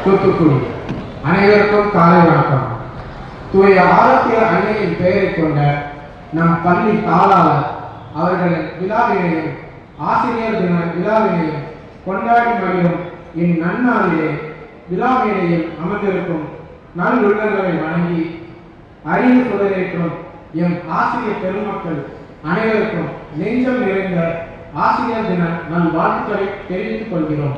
தூத்துக்குடி. அனைவருக்கும் காலை வணக்கம். தூய ஆரோக்கிய அன்னையின் பெயரை கொண்ட நம் பள்ளி தாளாளர் அவர்களின் விழாவினையும் ஆசிரியர் தின விழாவினையும் கொண்டாடி மகிழும் இந்நன்னாளிலே விழாவினையில் அமர்ந்திருக்கும் நல்லுள்ளங்களை வணங்கி அறிவு சுடரேற்றும் எம் ஆசிரியர் பெருமக்கள் அனைவருக்கும் நெஞ்சம் நிறைந்த ஆசிரியர் தின நல் வாழ்த்துக்களை தெரிவித்துக் கொள்கிறோம்.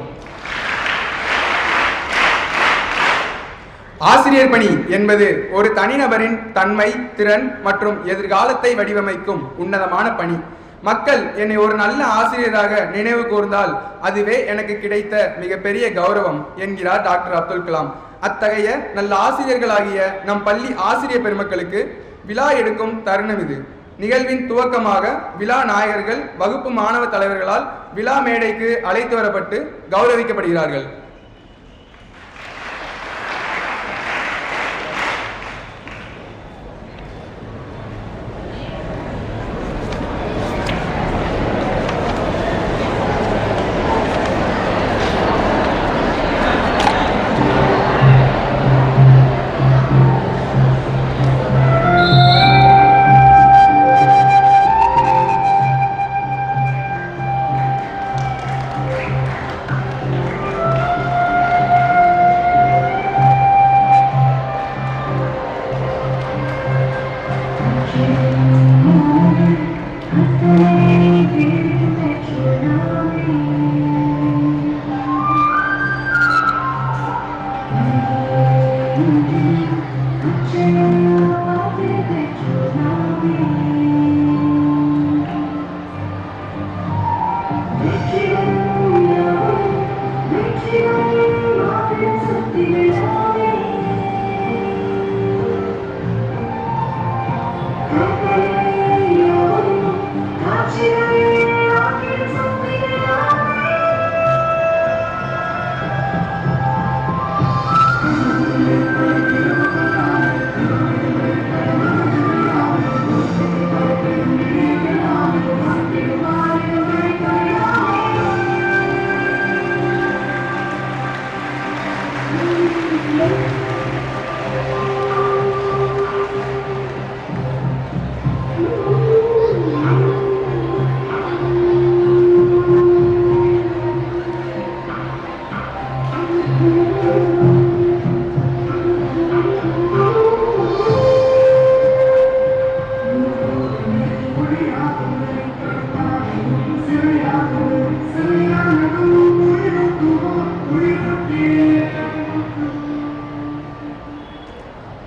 ஆசிரியர் பணி என்பது ஒரு தனிநபரின் தன்மை, திறன் மற்றும் எதிர்காலத்தை வடிவமைக்கும் உன்னதமான பணி. மக்கள் என்னை ஒரு நல்ல ஆசிரியராக நினைவு கூர்ந்தால் அதுவே எனக்கு கிடைத்த மிகப்பெரிய கௌரவம் என்கிறார் டாக்டர் அப்துல் கலாம். அத்தகைய நல்ல ஆசிரியர்களாகிய நம் பள்ளி ஆசிரியர் பெருமக்களுக்கு விழா எடுக்கும் தருணம் இது. நிகழ்வின் துவக்கமாக விழா நாயகர்கள் வகுப்பு மாணவ தலைவர்களால் விழா மேடைக்கு அழைத்து வரப்பட்டு கௌரவிக்கப்படுகிறார்கள்.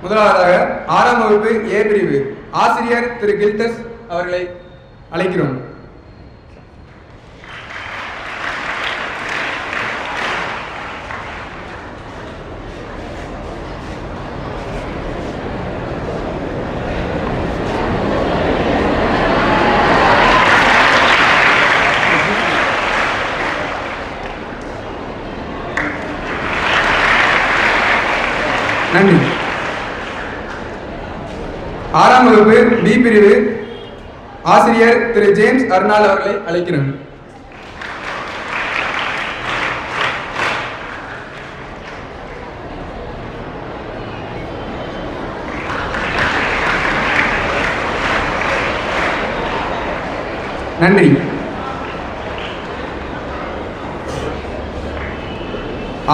முதலாவதாக 6ஆம் வகுப்பு ஏ பிரிவு ஆசிரியர் திரு கில்டஸ் அவர்களை அழைக்கிறோம். நன்றி. 6ஆம் வகுப்பு பி பிரிவு ஆசிரியர் திரு ஜேம்ஸ் அர்னால் அவர்களை அழைக்கிறோம். நன்றி.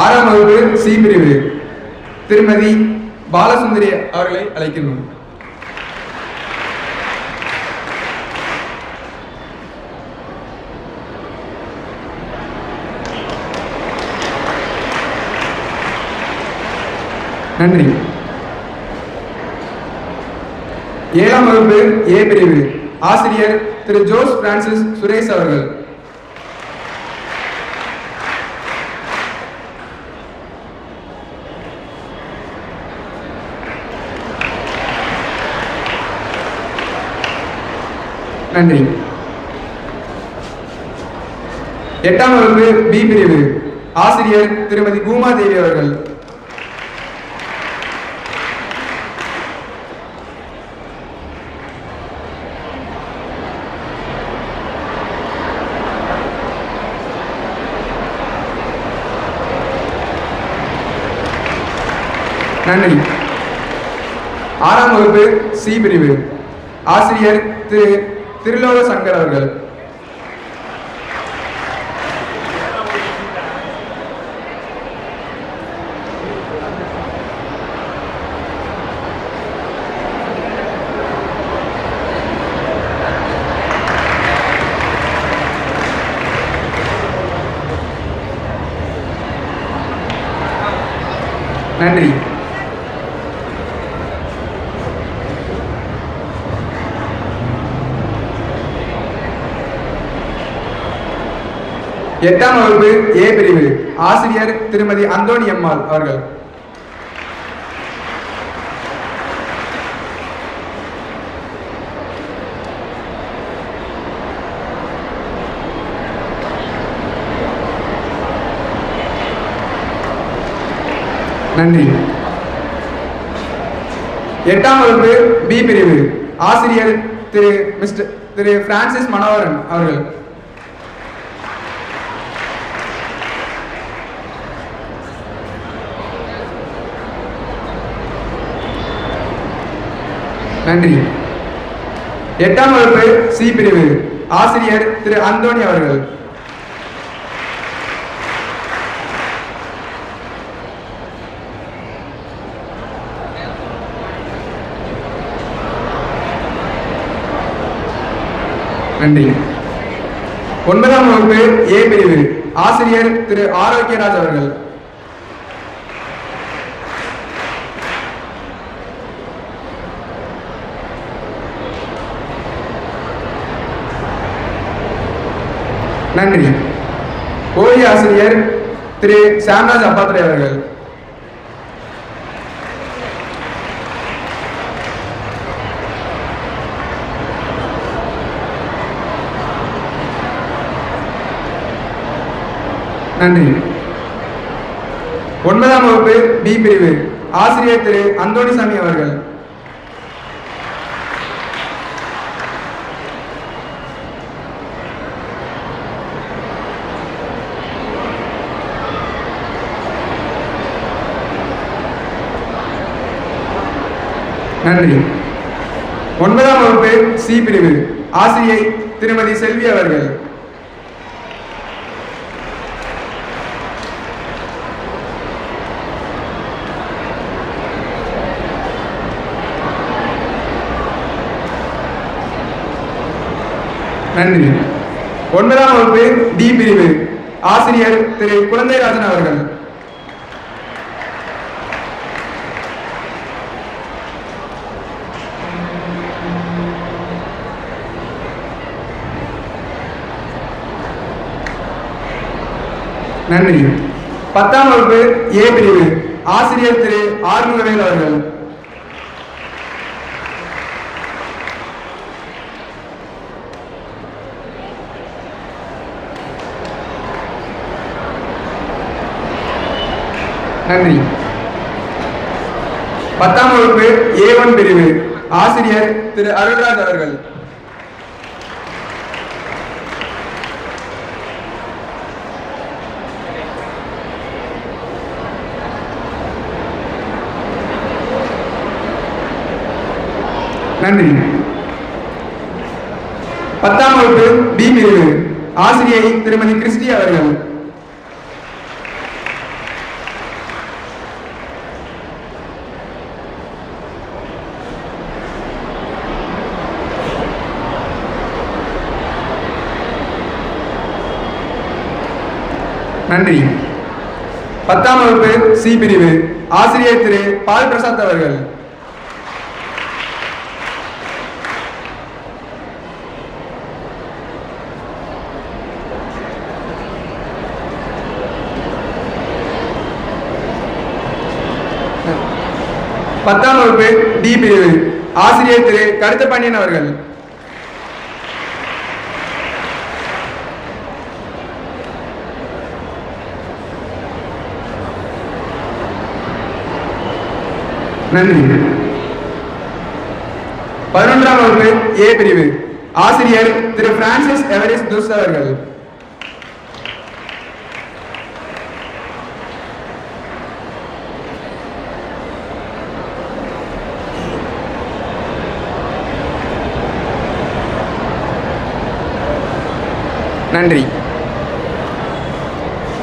6ஆம் வகுப்பு சி பிரிவு திருமதி பாலசுந்தரி அவர்களை அழைக்கிறோம். நன்றி. 7ஆம் வகுப்பு ஏ பிரிவு ஆசிரியர் திரு ஜோஸ் பிரான்சிஸ் சுரேஷ் அவர்கள். நன்றி. 8ஆம் வகுப்பு பி பிரிவு ஆசிரியர் திருமதி பூமாதேவி அவர்கள். நன்றி. 6ஆம் வகுப்பு சி பிரிவு ஆசிரியர் திரு திருலோக சங்கர் அவர்கள். நன்றி. எட்டாம் வகுப்பு ஏ பிரிவு ஆசிரியர் திருமதி அந்தோணி அம்மாள் அவர்கள். நன்றி. எட்டாம் வகுப்பு பி பிரிவு ஆசிரியர் திரு பிரான்சிஸ் மனோகரன் அவர்கள். நன்றி. எட்டாம் வகுப்பு சி பிரிவு ஆசிரியர் திரு அந்தோணி அவர்கள். நன்றி. 9ஆம் வகுப்பு ஏ பிரிவு ஆசிரியர் திரு ஆரோக்கியராஜ் அவர்கள். நன்றி. ஓய்வு ஆசிரியர் திரு சாம்ராஜ் அப்பாத்துரை அவர்கள். நன்றி. 9ஆம் வகுப்பு பி பிரிவு ஆசிரியர் திரு அந்தோணிசாமி அவர்கள். நன்றி. 9ஆம் வகுப்பு சி பிரிவு ஆசிரியை திருமதி செல்வி அவர்கள். நன்றி. 9ஆம் வகுப்பு டி பிரிவு ஆசிரியர் திரு குழந்தைராஜன் அவர்கள். நன்றி. 10ஆம் வகுப்பு ஏ பிரிவு ஆசிரியர் திரு ஆறுமுகவேல் அவர்கள். நன்றி. 10ஆம் வகுப்பு A1 பிரிவு ஆசிரியர் திரு அருள்ராஜ் அவர்கள். நன்றி. 10ஆம் வகுப்பு பி பிரிவு ஆசிரியை திருமதி கிறிஸ்டி அவர்கள். நன்றி. 10ஆம் வகுப்பு சி பிரிவு ஆசிரியர் திரு பால் பிரசாத் அவர்கள். பத்தாம் வகுப்பு டி பிரிவு ஆசிரியர் திரு கருத்தபாண்டியன் அவர்கள். நன்றி. 11ஆம் வகுப்பு ஏ பிரிவு ஆசிரியர் திரு பிரான்சிஸ் எவரிஸ் துஸ் அவர்கள். நன்றி.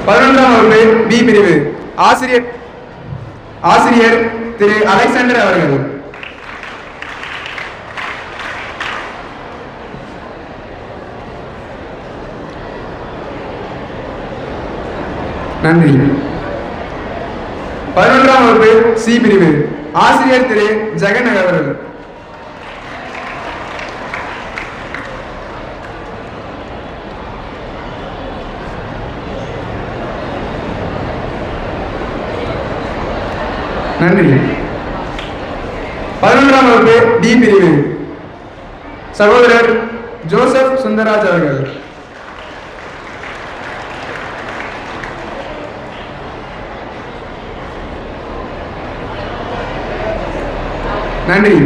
11ஆம் வகுப்பு பி பிரிவு ஆசிரியர் திரு அலெக்சாண்டர் அவர்கள். நன்றி. 11ஆம் வகுப்பு சி பிரிவு ஆசிரியர் திரு ஜெகன் அவர்கள். நன்றி. 11ஆம் வகுப்பு டி பிரிவு சகோதரர் ஜோசப் சுந்தராஜ் அவர்கள். நன்றி.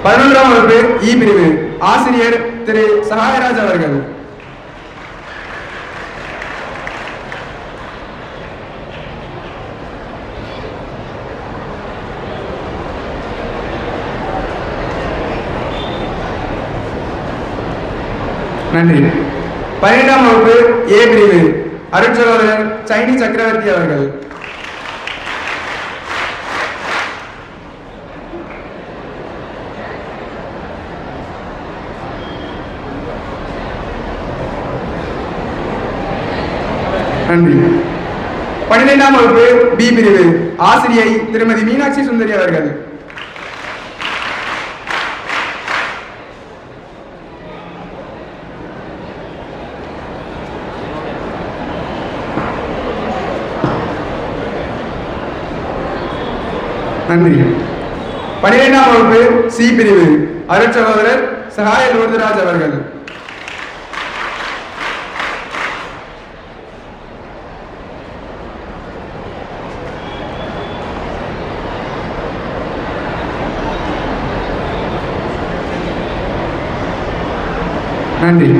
11ஆம் வகுப்பு இ பிரிவு ஆசிரியர் திரு சகாயராஜ் அவர்கள். நன்றி. 12ஆம் வகுப்பு ஏ பிரிவு அருட்சகோதரர் சைனி சக்கரவர்த்தி அவர்கள். நன்றி. 12ஆம் வகுப்பு பி பிரிவு ஆசிரியை திருமதி மீனாட்சி சுந்தரி அவர்கள். நன்றி. 12ஆம் வகுப்பு சி பிரிவு அருட்சகோதரர் சகாய லூர்துராஜ் அவர்கள். நன்றி.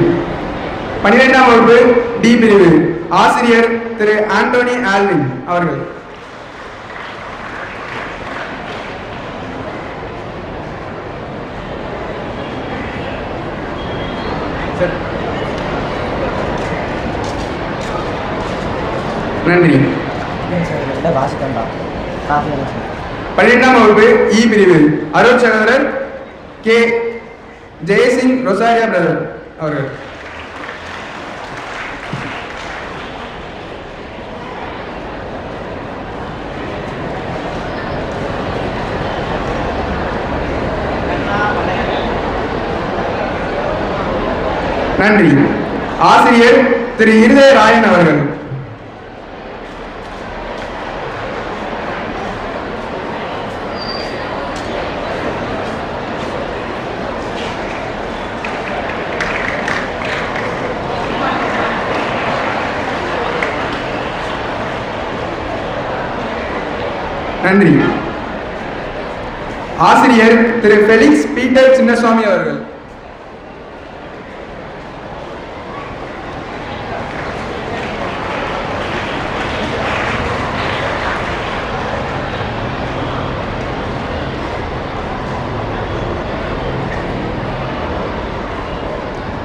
12ஆம் வகுப்பு டி பிரிவு ஆசிரியர் திரு ஆண்டோனி ஆல்வின் அவர்கள். நன்றி. 12ஆம் வகுப்பு இ பிரிவு அருட்சகோதரர் கே ஜெயசிங் ரொசாரியா பிரதர் அவர்கள். நன்றி. ஆசிரியர் திரு இருதய ராயன் அவர்கள். நன்றி. ஆசிரியர் திரு ஃபெலிக்ஸ் பீட்டர் சின்னசுவாமி அவர்கள்.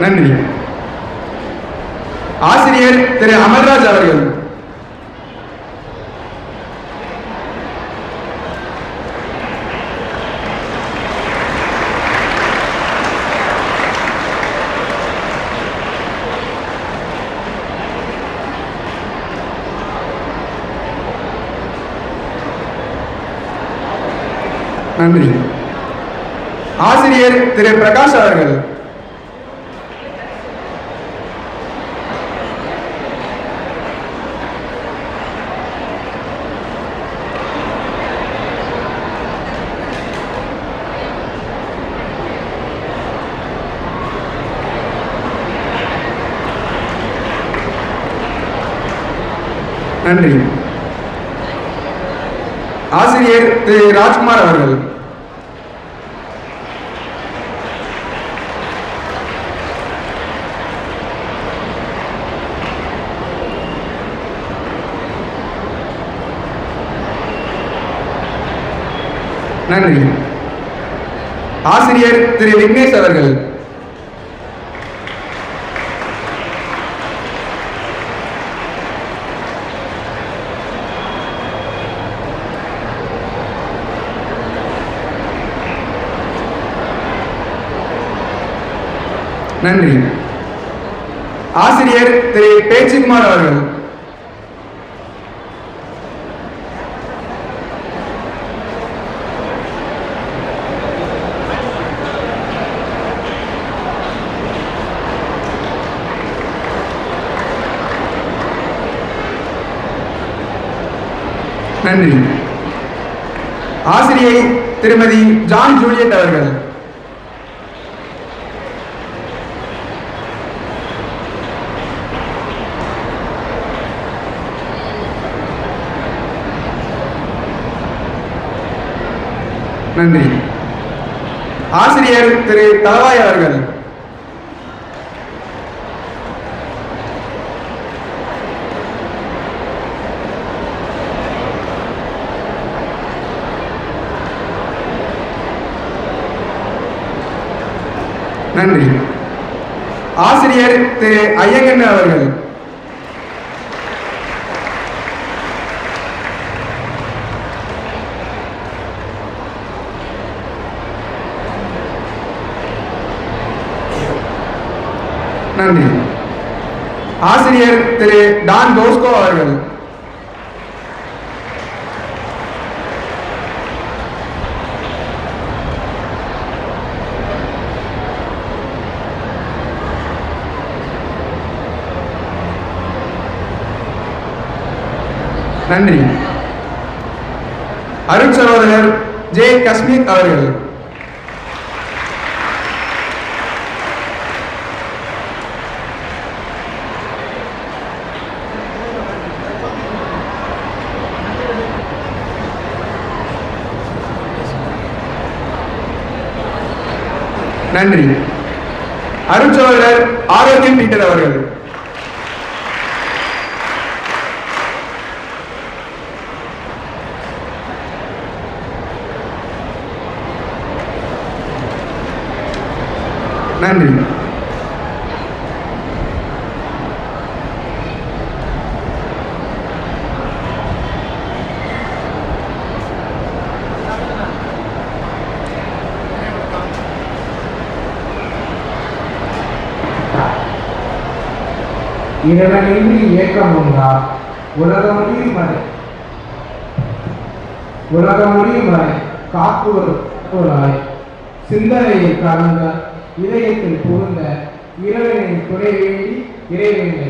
நன்றி. ஆசிரியர் திரு அமர்ராஜ் அவர்கள். நன்றி. ஆசிரியர் திரு பிரகாஷ் அவர்கள். நன்றி. ஆசிரியர் திரு ராஜ்குமார் அவர்கள். நன்றி. ஆசிரியர் திரு விக்னேஷ் அவர்கள். நன்றி. ஆசிரியர் திரு பேச்சுக்குமார் அவர்கள். நன்றி. ஆசிரியை திருமதி ஜான் ஜூலியட் அவர்கள். நன்றி. ஆசிரியர் திரு தலவாய் அவர்கள். நன்றி. ஆசிரியர் திரு ஐயங்கண்ணு அவர்கள். நன்றி. ஆசிரியர் திரு டான் போஸ்கோ அவர்கள். நன்றி. அருட்சகோதரர் ஜே காஷ்மீர் அவர்கள். நன்றி. அருட்சகோதரர் ஆரோக்கியம் பீட்டர் அவர்கள். நன்றி. இறைவனின்றி இயக்கம் உண்டா? உலகம் முடியும் வரை காக்குவராய் சிந்தனையில் கலந்த இதயத்தில் புகுந்த இறைவனின் துணை வேண்டி இறைவேண்டை